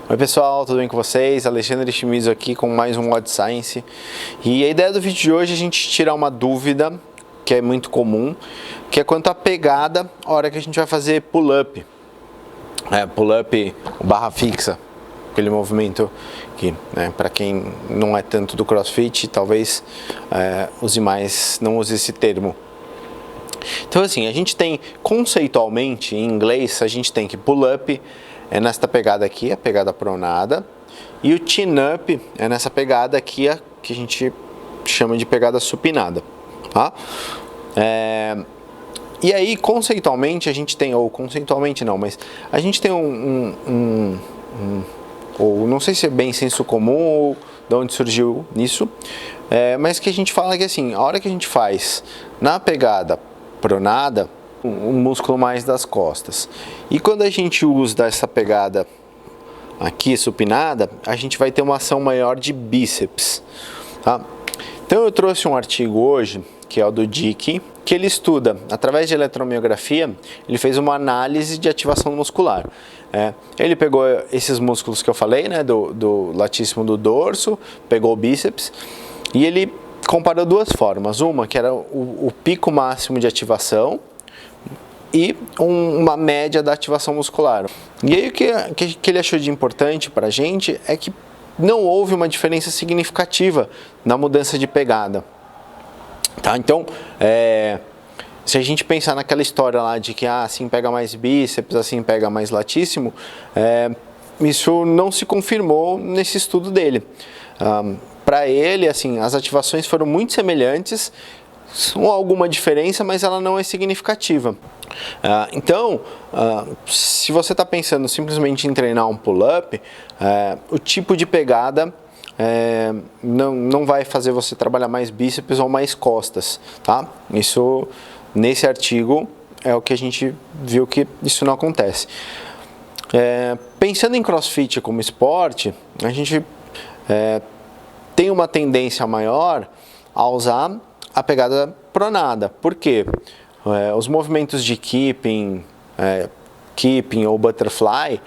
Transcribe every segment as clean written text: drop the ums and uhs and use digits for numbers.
Oi pessoal, tudo bem com vocês? Alexandre Chimizo aqui com mais um Odd Science. E a ideia do vídeo de hoje é a gente tirar uma dúvida que é muito comum, que é quanto à pegada a hora que a gente vai fazer pull-up. Pull-up barra fixa, aquele movimento que, para quem não é tanto do CrossFit, talvez não use esse termo. Então assim, a gente tem conceitualmente em inglês, a gente tem que pull-up é nesta pegada aqui, a pegada pronada, e o chin-up é nessa pegada aqui, que a gente chama de pegada supinada, tá? E aí, conceitualmente, a gente tem, ou conceitualmente não, mas a gente tem ou não sei se é bem senso comum ou de onde surgiu nisso, mas que a gente fala que assim, a hora que a gente faz na pegada pronada, um músculo mais das costas, e quando a gente usa essa pegada aqui supinada, a gente vai ter uma ação maior de bíceps, tá? Então eu trouxe um artigo hoje, que é o do Dick, que ele estuda, através de eletromiografia, ele fez uma análise de ativação muscular. Ele pegou esses músculos que eu falei, do latíssimo do dorso, pegou o bíceps, e ele comparou duas formas, uma que era o pico máximo de ativação, e uma média da ativação muscular. E aí o que ele achou de importante para a gente é que não houve uma diferença significativa na mudança de pegada. Tá? Então, se a gente pensar naquela história lá de que assim pega mais bíceps, assim pega mais latíssimo, isso não se confirmou nesse estudo dele. Para ele, assim, as ativações foram muito semelhantes, com alguma diferença, mas ela não é significativa. Então, se você está pensando simplesmente em treinar um pull-up, o tipo de pegada não vai fazer você trabalhar mais bíceps ou mais costas, tá? Isso, nesse artigo, é o que a gente viu que isso não acontece. Pensando em CrossFit como esporte, a gente tem uma tendência maior a usar a pegada pronada. Por quê? Os movimentos de keeping ou butterfly,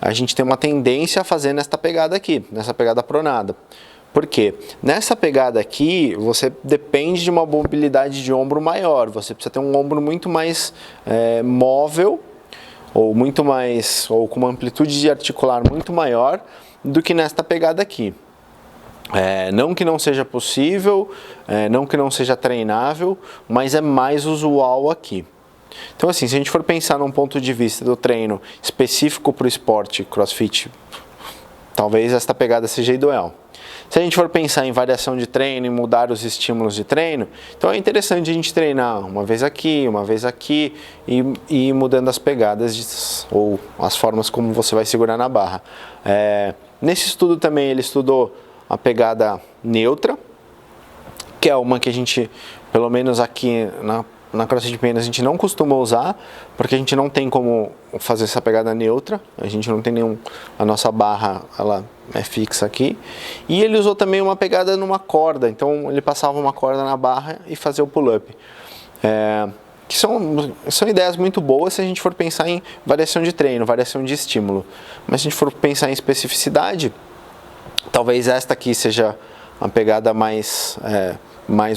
a gente tem uma tendência a fazer nesta pegada aqui, nessa pegada pronada. Por quê? Nessa pegada aqui, você depende de uma mobilidade de ombro maior, você precisa ter um ombro muito mais móvel, ou com uma amplitude de articular muito maior do que nesta pegada aqui. Não que não seja possível, não que não seja treinável, mas é mais usual aqui. Então assim, se a gente for pensar num ponto de vista do treino específico para o esporte CrossFit, talvez esta pegada seja ideal. Se a gente for pensar em variação de treino e mudar os estímulos de treino, então é interessante a gente treinar uma vez aqui e ir mudando as pegadas ou as formas como você vai segurar na barra. Nesse estudo também ele estudou a pegada neutra, que é uma que a gente, pelo menos aqui na CrossFit Minas, a gente não costuma usar, porque a gente não tem como fazer essa pegada neutra, a gente não tem a nossa barra, ela é fixa aqui, e ele usou também uma pegada numa corda, então ele passava uma corda na barra e fazia o pull-up. Que são ideias muito boas se a gente for pensar em variação de treino, variação de estímulo, mas se a gente for pensar em especificidade, talvez esta aqui seja uma pegada mais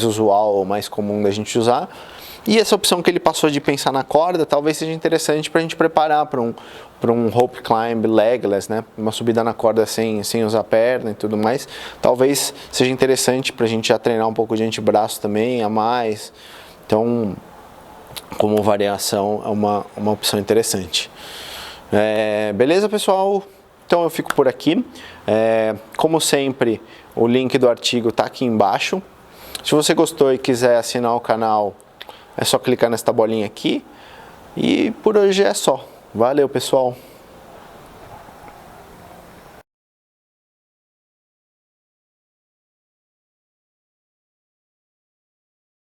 usual ou mais comum da gente usar. E essa opção que ele passou de pensar na corda, talvez seja interessante para a gente preparar para um rope climb legless, uma subida na corda sem usar a perna e tudo mais. Talvez seja interessante para a gente já treinar um pouco de antebraço também, a mais. Então, como variação, é uma opção interessante. Beleza, pessoal? Então eu fico por aqui. Como sempre, o link do artigo está aqui embaixo. Se você gostou e quiser assinar o canal, é só clicar nesta bolinha aqui. E por hoje é só. Valeu, pessoal!